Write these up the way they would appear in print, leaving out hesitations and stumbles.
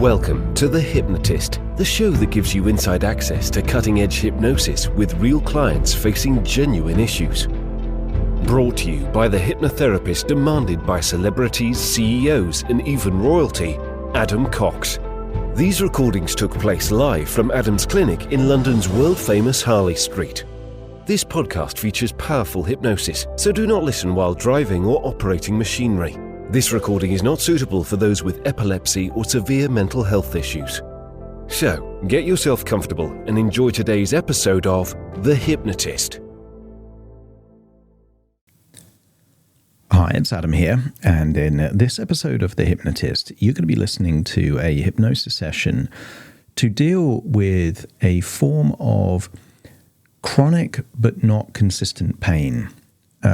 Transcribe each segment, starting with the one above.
Welcome to The Hypnotist, the show that gives you inside access to cutting-edge hypnosis with real clients facing genuine issues. Brought to you by the hypnotherapist demanded by celebrities, CEOs, and even royalty, Adam Cox. These recordings took place live from Adam's clinic in London's world-famous Harley Street. This podcast features powerful hypnosis, so do not listen while driving or operating machinery. This recording is not suitable for those with epilepsy or severe mental health issues. So, get yourself comfortable and enjoy today's episode of The Hypnotist. Hi, it's Adam here, and in this episode of The Hypnotist, you're going to be listening to a hypnosis session to deal with a form of chronic but not consistent pain.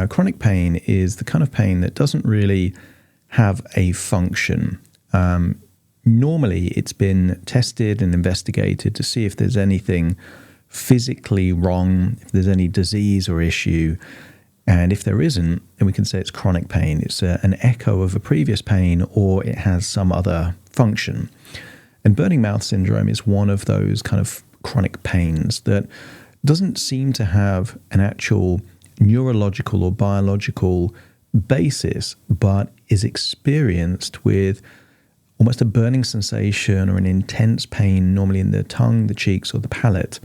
Chronic pain is the kind of pain that doesn't really have a function. Normally, it's been tested and investigated to see if there's anything physically wrong, if there's any disease or issue. And if there isn't, then we can say it's chronic pain. It's an echo of a previous pain, or it has some other function. And burning mouth syndrome is one of those kind of chronic pains that doesn't seem to have an actual neurological or biological basis, but is experienced with almost a burning sensation or an intense pain, normally in the tongue, the cheeks, or the palate.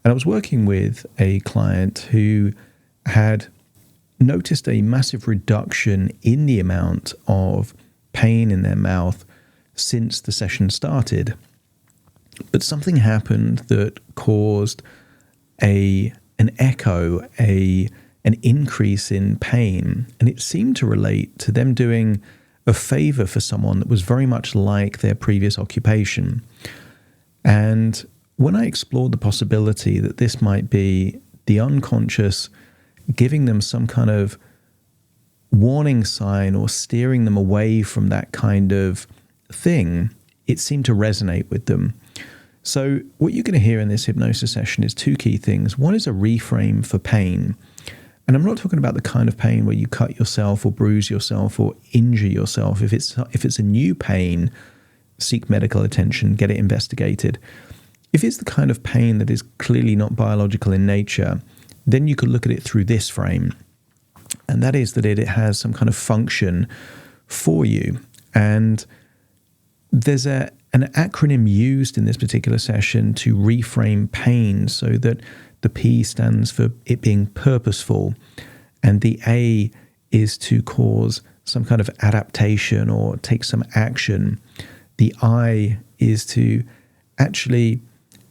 And I was working with a client who had noticed a massive reduction in the amount of pain in their mouth since the session started. But something happened that caused an echo, an increase in pain, and it seemed to relate to them doing a favor for someone that was very much like their previous occupation. And when I explored the possibility that this might be the unconscious giving them some kind of warning sign or steering them away from that kind of thing, it seemed to resonate with them. So what you're going to hear in this hypnosis session is two key things. One is a reframe for pain. And I'm not talking about the kind of pain where you cut yourself or bruise yourself or injure yourself. If it's a new pain, seek medical attention, get it investigated. If it's the kind of pain that is clearly not biological in nature, then you could look at it through this frame. And that is that it has some kind of function for you. And there's an acronym used in this particular session to reframe pain, so that the P stands for it being purposeful, and the A is to cause some kind of adaptation or take some action. The I is to actually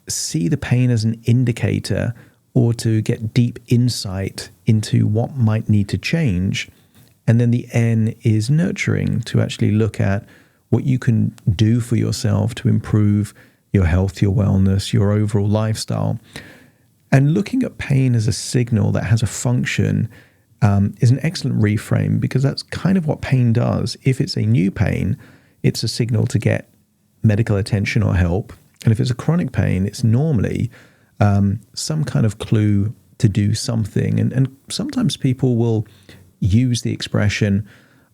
see the pain as an indicator or to get deep insight into what might need to change. And then the N is nurturing, to actually look at what you can do for yourself to improve your health, your wellness, your overall lifestyle. And looking at pain as a signal that has a function is an excellent reframe, because that's kind of what pain does. If it's a new pain, it's a signal to get medical attention or help. And if it's a chronic pain, it's normally some kind of clue to do something. And sometimes people will use the expression,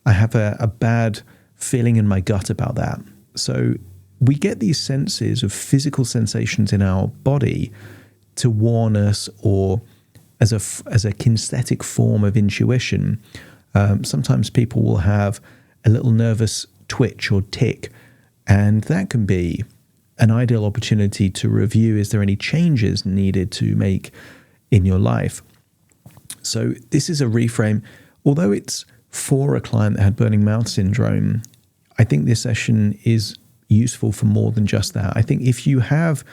I have a bad feeling in my gut about that. So we get these senses of physical sensations in our body to warn us, or as a kinesthetic form of intuition. Sometimes people will have a little nervous twitch or tick, and that can be an ideal opportunity to review, is there any changes needed to make in your life? So this is a reframe. Although it's for a client that had burning mouth syndrome, I think this session is useful for more than just that. I think if you have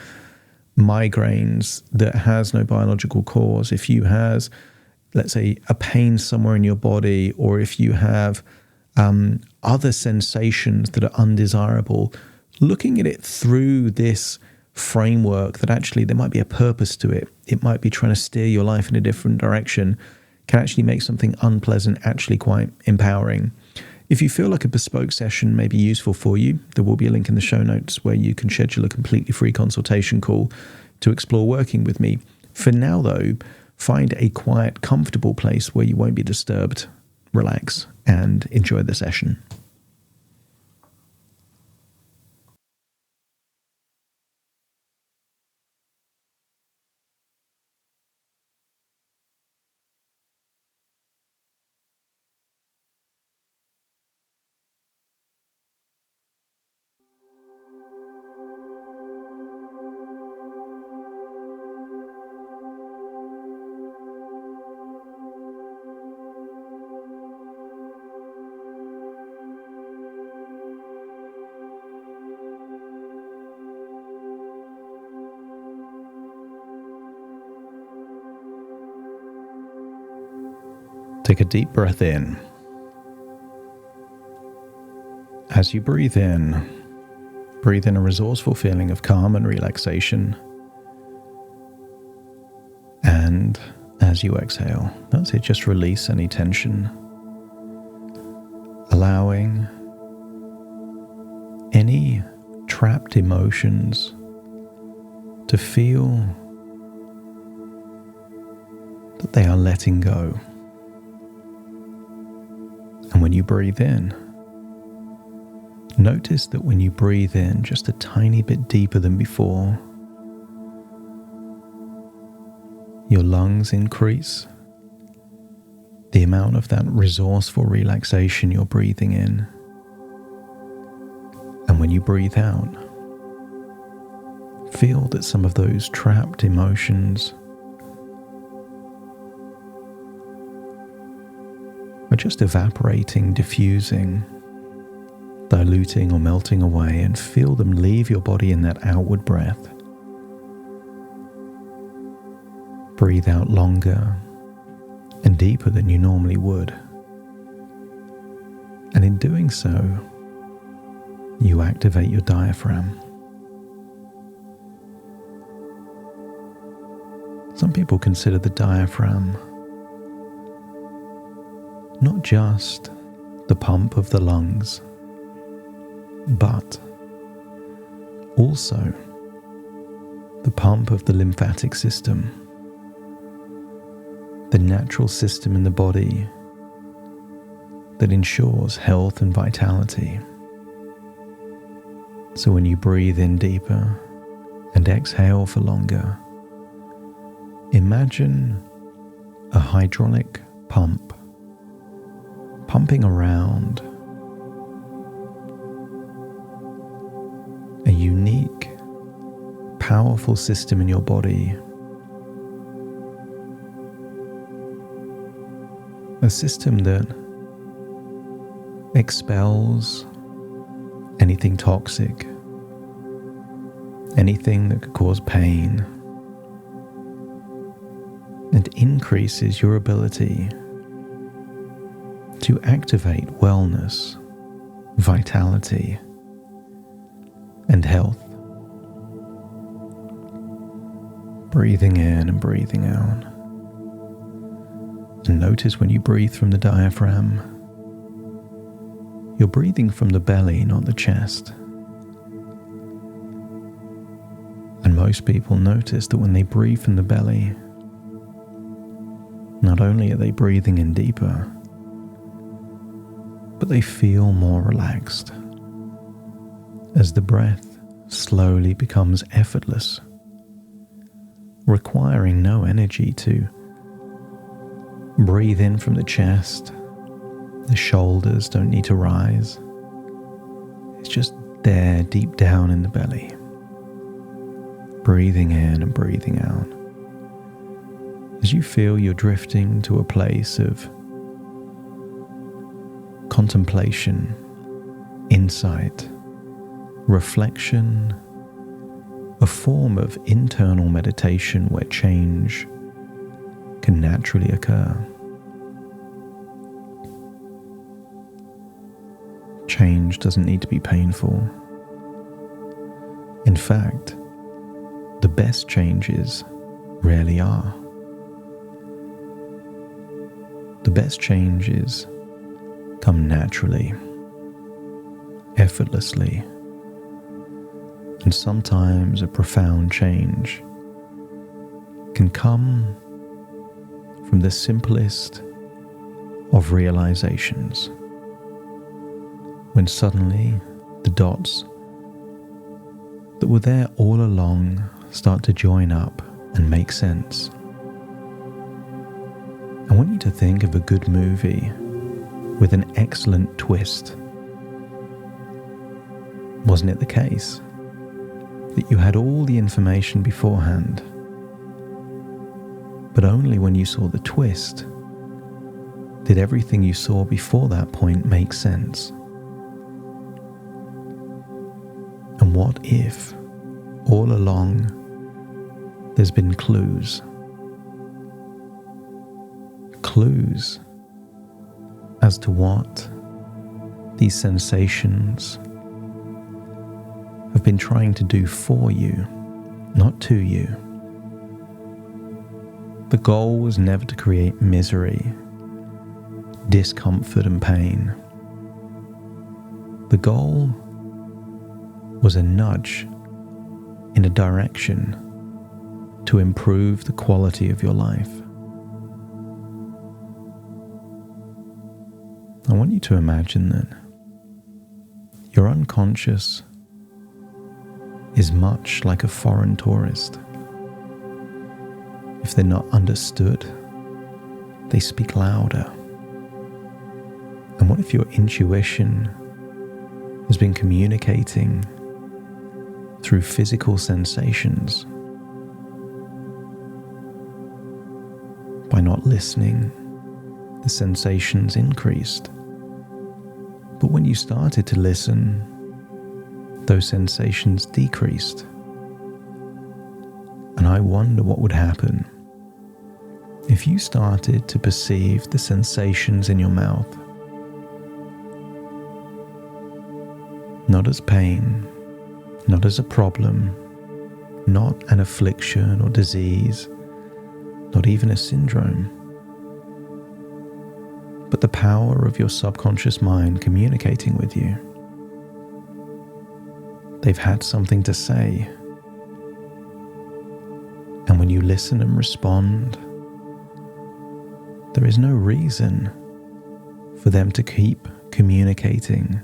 migraines that has no biological cause, if you have, let's say, a pain somewhere in your body, or if you have other sensations that are undesirable, looking at it through this framework that actually there might be a purpose to it, it might be trying to steer your life in a different direction, can actually make something unpleasant actually quite empowering. If you feel like a bespoke session may be useful for you, there will be a link in the show notes where you can schedule a completely free consultation call to explore working with me. For now, though, find a quiet, comfortable place where you won't be disturbed, relax, and enjoy the session. Take a deep breath in. As you breathe in a resourceful feeling of calm and relaxation. And as you exhale, that's it, just release any tension, allowing any trapped emotions to feel that they are letting go. And when you breathe in, notice that when you breathe in just a tiny bit deeper than before, your lungs increase, the amount of that resourceful relaxation you're breathing in. And when you breathe out, feel that some of those trapped emotions are just evaporating, diffusing, diluting or melting away, and feel them leave your body in that outward breath. Breathe out longer and deeper than you normally would. And in doing so, you activate your diaphragm. Some people consider the diaphragm not just the pump of the lungs, but also the pump of the lymphatic system, the natural system in the body that ensures health and vitality. So when you breathe in deeper and exhale for longer, imagine a hydraulic pump pumping around a unique, powerful system in your body. A system that expels anything toxic, anything that could cause pain, and increases your ability to activate wellness, vitality, and health. Breathing in and breathing out. And notice when you breathe from the diaphragm, you're breathing from the belly, not the chest. And most people notice that when they breathe from the belly, not only are they breathing in deeper, but they feel more relaxed as the breath slowly becomes effortless, requiring no energy to breathe in from the chest. The shoulders don't need to rise. It's just there deep down in the belly. Breathing in and breathing out. As you feel you're drifting to a place of contemplation, insight, reflection, a form of internal meditation where change can naturally occur. Change doesn't need to be painful. In fact, the best changes rarely are. The best changes come naturally, effortlessly, and sometimes a profound change can come from the simplest of realizations, when suddenly the dots that were there all along start to join up and make sense. I want you to think of a good movie with an excellent twist. Wasn't it the case that you had all the information beforehand, but only when you saw the twist did everything you saw before that point make sense? And what if all along there's been clues as to what these sensations have been trying to do for you, not to you. The goal was never to create misery, discomfort, and pain. The goal was a nudge in a direction to improve the quality of your life. I want you to imagine that your unconscious is much like a foreign tourist. If they're not understood, they speak louder. And what if your intuition has been communicating through physical sensations? By not listening, the sensations increased. But when you started to listen, those sensations decreased. And I wonder what would happen if you started to perceive the sensations in your mouth not as pain, not as a problem, not an affliction or disease, not even a syndrome, but the power of your subconscious mind communicating with you. They've had something to say. And when you listen and respond, there is no reason for them to keep communicating.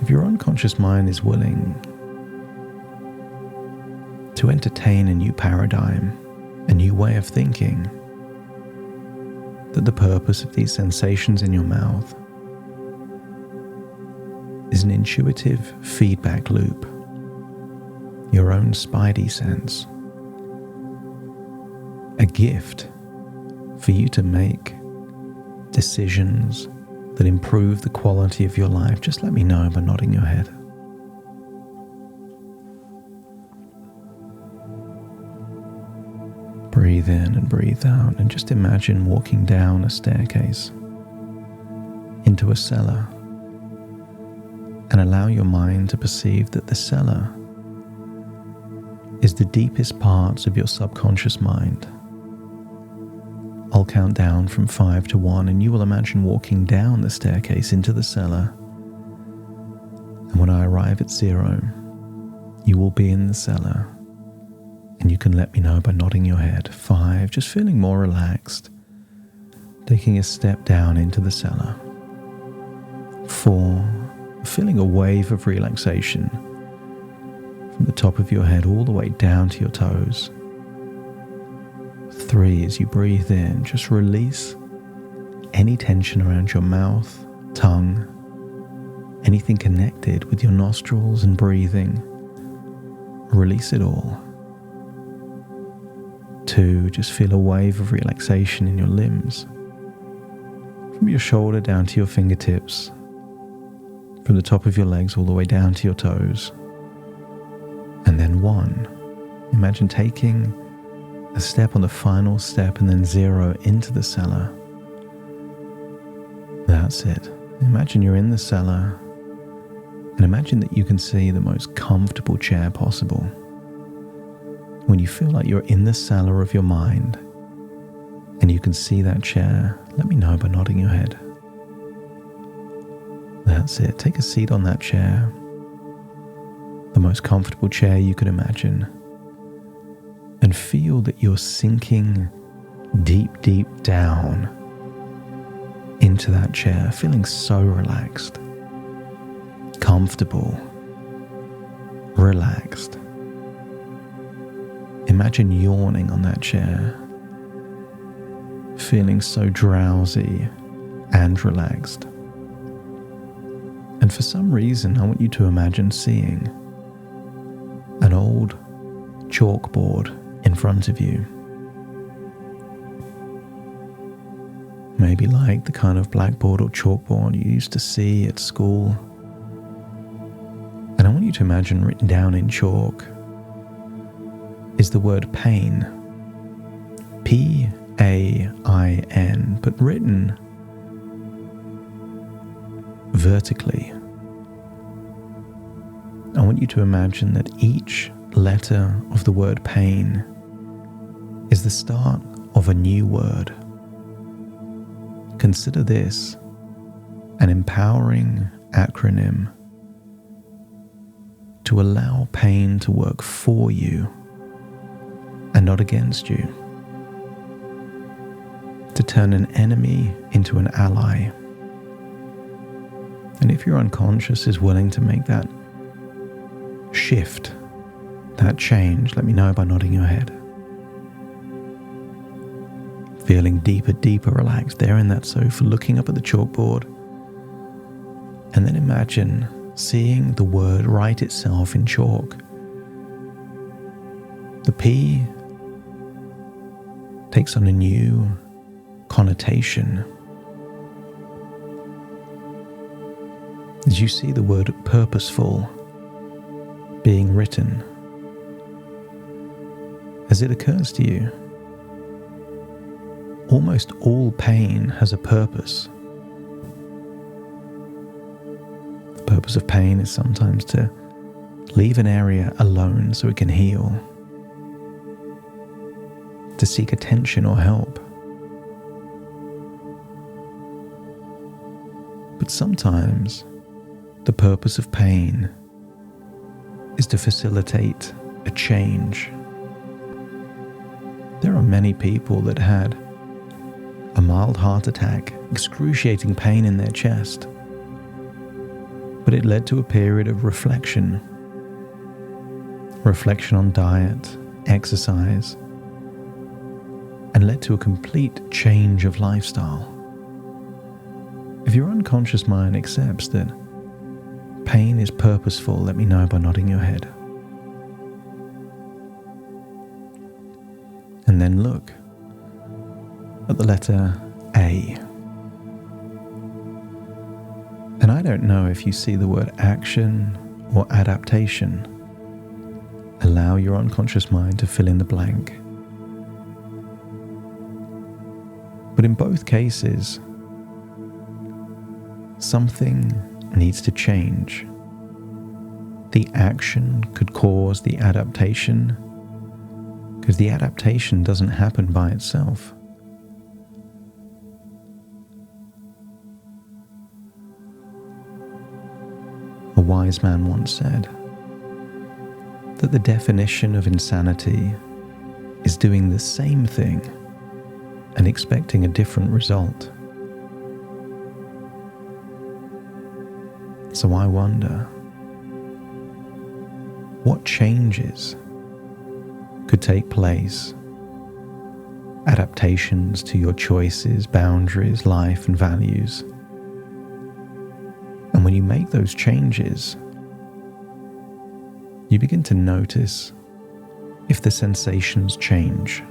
If your unconscious mind is willing to entertain a new paradigm, a new way of thinking, that the purpose of these sensations in your mouth is an intuitive feedback loop, your own spidey sense, a gift for you to make decisions that improve the quality of your life, just let me know by nodding your head. Breathe in and breathe out, and just imagine walking down a staircase into a cellar, and allow your mind to perceive that the cellar is the deepest parts of your subconscious mind. I'll count down from 5 to 1, and you will imagine walking down the staircase into the cellar. And when I arrive at 0, you will be in the cellar, and you can let me know by nodding your head. 5, just feeling more relaxed, taking a step down into the cellar. 4, feeling a wave of relaxation from the top of your head all the way down to your toes. 3, as you breathe in, just release any tension around your mouth, tongue, anything connected with your nostrils and breathing. Release it all. 2, just feel a wave of relaxation in your limbs, from your shoulder down to your fingertips, from the top of your legs all the way down to your toes. And then 1, imagine taking a step on the final step, and then 0 into the cellar. That's it. Imagine you're in the cellar, and imagine that you can see the most comfortable chair possible. When you feel like you're in the cellar of your mind and you can see that chair, let me know by nodding your head. That's it. Take a seat on that chair, the most comfortable chair you could imagine, and feel that you're sinking deep, deep down into that chair, feeling so relaxed, comfortable, relaxed. Imagine yawning on that chair, feeling so drowsy and relaxed. And for some reason, I want you to imagine seeing an old chalkboard in front of you. Maybe like the kind of blackboard or chalkboard you used to see at school. And I want you to imagine written down in chalk is the word pain, P-A-I-N, but written vertically. I want you to imagine that each letter of the word pain is the start of a new word. Consider this an empowering acronym to allow pain to work for you and not against you, to turn an enemy into an ally. And if your unconscious is willing to make that shift, that change, let me know by nodding your head. Feeling deeper relaxed there in that sofa, looking up at the chalkboard. And then imagine seeing the word write itself in chalk. The P takes on a new connotation as you see the word purposeful being written. As it occurs to you, almost all pain has a purpose. The purpose of pain is sometimes to leave an area alone so it can heal, to seek attention or help. But sometimes the purpose of pain is to facilitate a change. There are many people that had a mild heart attack, excruciating pain in their chest, but it led to a period of reflection on diet, exercise, and led to a complete change of lifestyle. If your unconscious mind accepts that pain is purposeful, let me know by nodding your head. And then look at the letter A. And I don't know if you see the word action or adaptation. Allow your unconscious mind to fill in the blank. But in both cases, something needs to change. The action could cause the adaptation, because the adaptation doesn't happen by itself. A wise man once said that the definition of insanity is doing the same thing and expecting a different result. So I wonder, what changes could take place? Adaptations to your choices, boundaries, life, and values. And when you make those changes, you begin to notice if the sensations change.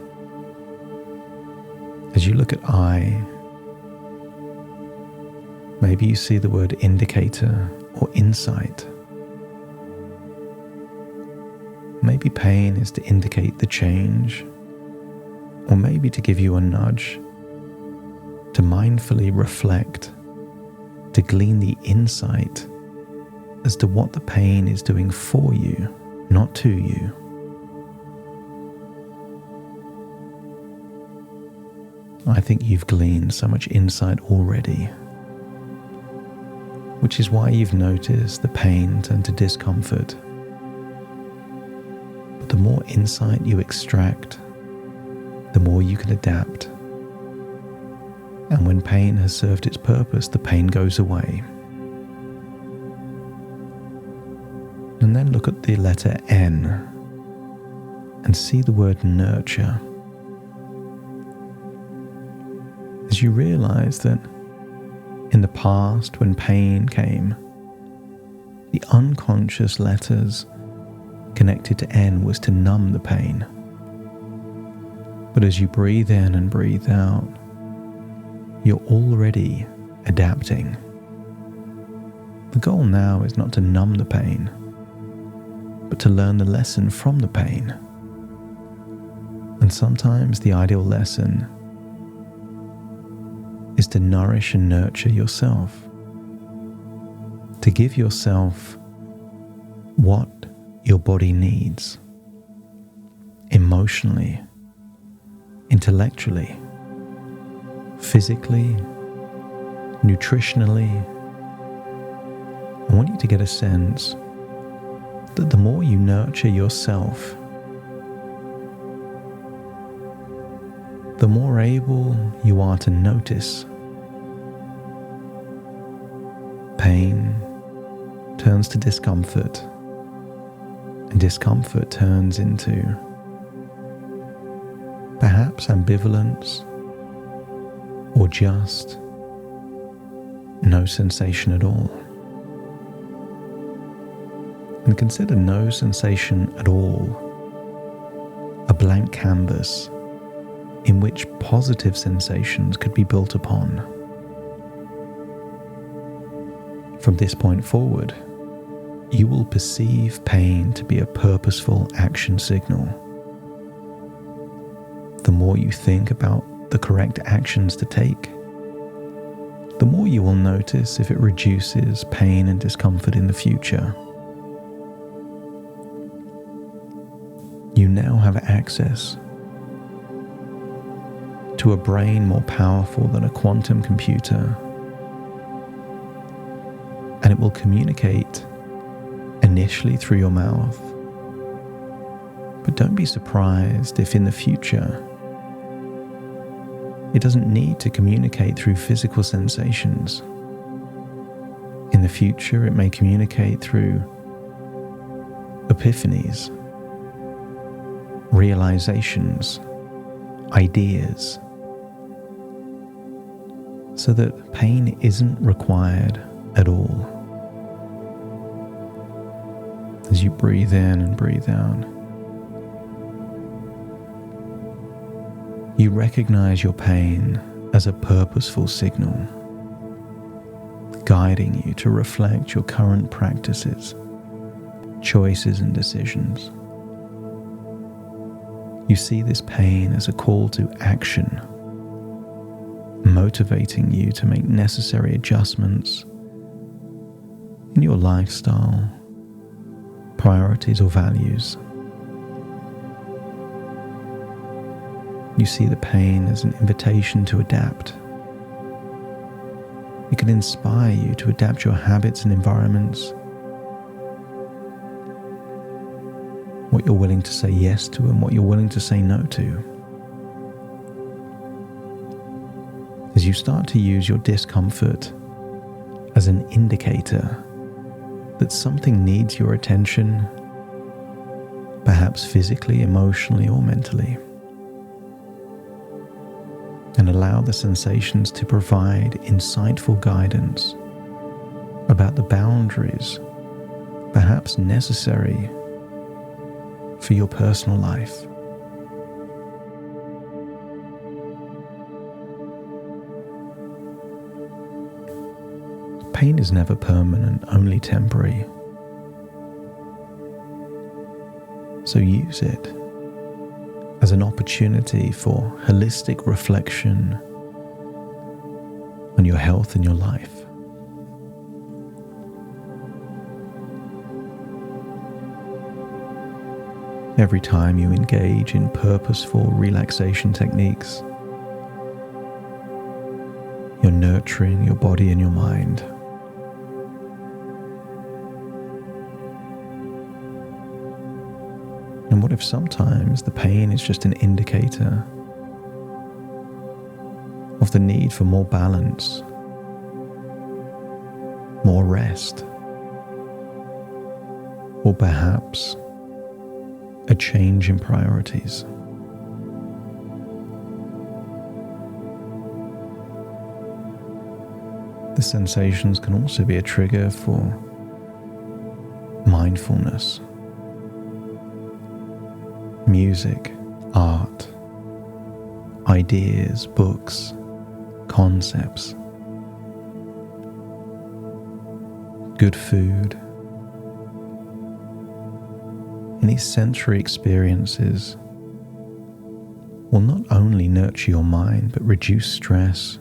As you look at I, maybe you see the word indicator or insight. Maybe pain is to indicate the change, or maybe to give you a nudge to mindfully reflect, to glean the insight as to what the pain is doing for you, not to you. I think you've gleaned so much insight already, which is why you've noticed the pain turn to discomfort. But the more insight you extract, the more you can adapt. And when pain has served its purpose, the pain goes away. And then look at the letter N and see the word nurture. As you realize that in the past, when pain came, the unconscious letters connected to N was to numb the pain. But as you breathe in and breathe out, you're already adapting. The goal now is not to numb the pain, but to learn the lesson from the pain. And sometimes the ideal lesson is to nourish and nurture yourself. to give yourself what your body needs emotionally, intellectually, physically, nutritionally. I want you to get a sense that the more you nurture yourself, the more able you are to notice pain turns to discomfort, and discomfort turns into perhaps ambivalence or just no sensation at all. And consider no sensation at all a blank canvas in which positive sensations could be built upon. From this point forward, you will perceive pain to be a purposeful action signal. The more you think about the correct actions to take, the more you will notice if it reduces pain and discomfort in the future. You now have access to a brain more powerful than a quantum computer, and it will communicate initially through your mouth. But don't be surprised if in the future it doesn't need to communicate through physical sensations. In the future, it may communicate through epiphanies, realizations, ideas, so that pain isn't required at all. As you breathe in and breathe out, you recognize your pain as a purposeful signal, guiding you to reflect your current practices, choices, and decisions. You see this pain as a call to action, motivating you to make necessary adjustments in your lifestyle, priorities, or values. You see the pain as an invitation to adapt. It can inspire you to adapt your habits and environments, what you're willing to say yes to and what you're willing to say no to. As you start to use your discomfort as an indicator that something needs your attention, perhaps physically, emotionally, or mentally, and allow the sensations to provide insightful guidance about the boundaries perhaps necessary for your personal life. Pain is never permanent, only temporary. So use it as an opportunity for holistic reflection on your health and your life. Every time you engage in purposeful relaxation techniques, you're nurturing your body and your mind. And what if sometimes the pain is just an indicator of the need for more balance, more rest, or perhaps a change in priorities? The sensations can also be a trigger for mindfulness. Music, art, ideas, books, concepts, good food. Any sensory experiences will not only nurture your mind but reduce stress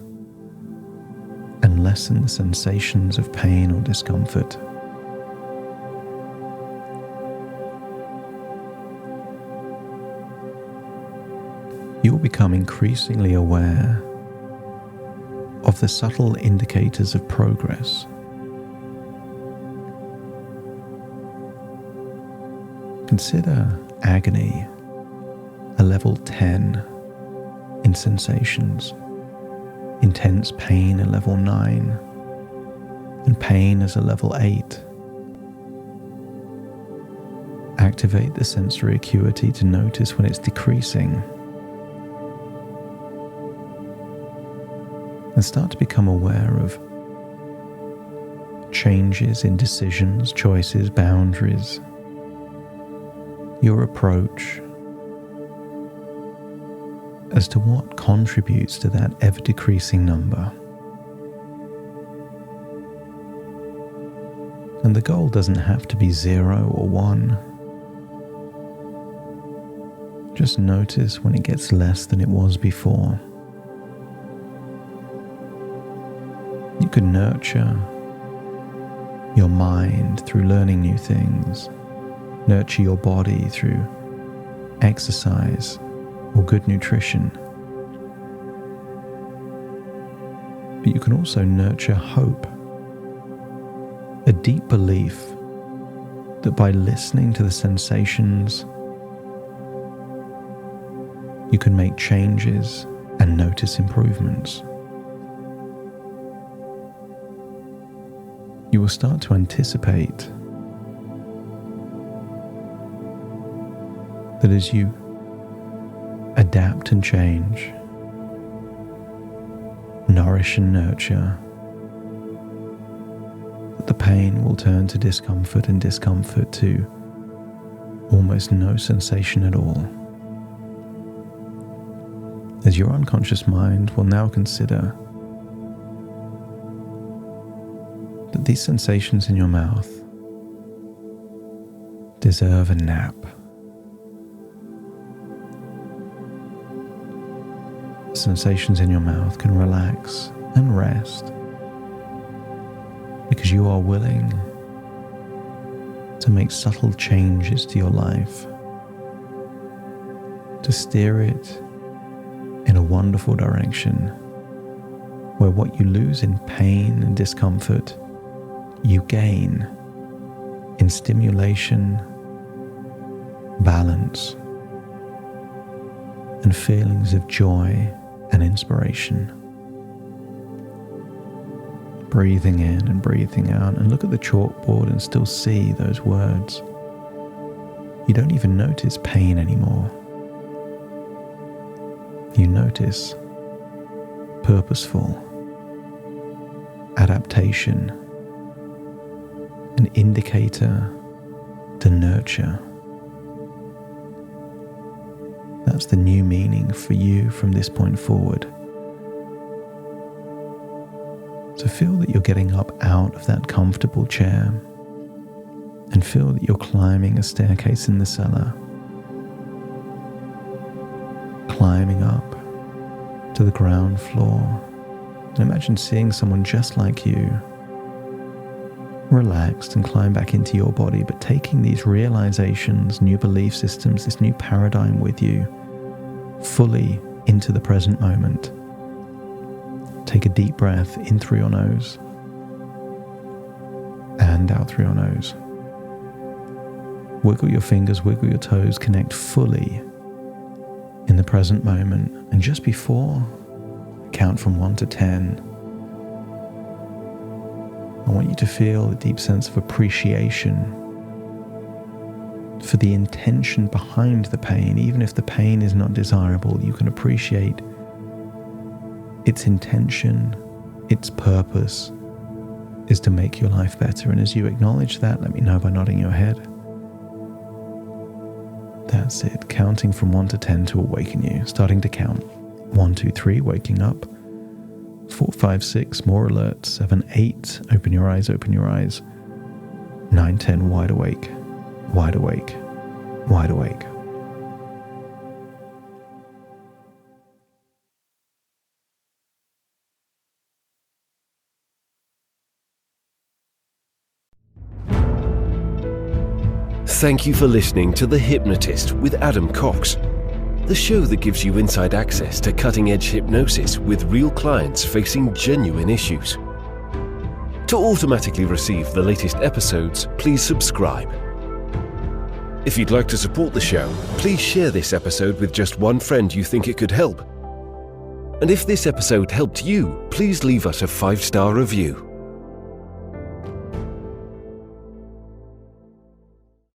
and and lessen the sensations of pain or discomfort. You will become increasingly aware of the subtle indicators of progress. Consider agony a level 10 in sensations, intense pain a level 9, and pain as a level 8. Activate the sensory acuity to notice when it's decreasing, and start to become aware of changes in decisions, choices, boundaries, your approach as to what contributes to that ever-decreasing number. And the goal doesn't have to be 0 or 1. Just notice when it gets less than it was before. You can nurture your mind through learning new things, nurture your body through exercise or good nutrition. But you can also nurture hope, a deep belief that by listening to the sensations, you can make changes and notice improvements. You will start to anticipate that as you adapt and change, nourish and nurture, that the pain will turn to discomfort and discomfort to almost no sensation at all. As your unconscious mind will now consider that these sensations in your mouth deserve a nap. Sensations in your mouth can relax and rest because you are willing to make subtle changes to your life, to steer it in a wonderful direction where what you lose in pain and discomfort, you gain in stimulation, balance, and feelings of joy and inspiration. Breathing in and breathing out, and look at the chalkboard and still see those words. You don't even notice pain anymore. You notice purposeful, adaptation, an indicator to nurture. That's the new meaning for you from this point forward. So feel that you're getting up out of that comfortable chair and feel that you're climbing a staircase in the cellar, climbing up to the ground floor. And imagine seeing someone just like you, relaxed, and climb back into your body, but taking these realizations, new belief systems, this new paradigm with you fully into the present moment. Take a deep breath in through your nose and out through your nose. Wiggle your fingers, wiggle your toes, connect fully in the present moment. And just before I count from 1 to 10, I want you to feel a deep sense of appreciation for the intention behind the pain. Even if the pain is not desirable, you can appreciate its intention, its purpose is to make your life better. And as you acknowledge that, let me know by nodding your head. That's it. Counting from 1 to 10 to awaken you. Starting to count. 1, 2, 3, waking up. 4, 5, 6, more alert. 7, 8, open your eyes, open your eyes. 9, 10, wide awake, wide awake, wide awake. Thank you for listening to The Hypnotist with Adam Cox, the show that gives you inside access to cutting-edge hypnosis with real clients facing genuine issues. To automatically receive the latest episodes, please subscribe. If you'd like to support the show, please share this episode with just one friend you think it could help. And if this episode helped you, please leave us a 5-star review.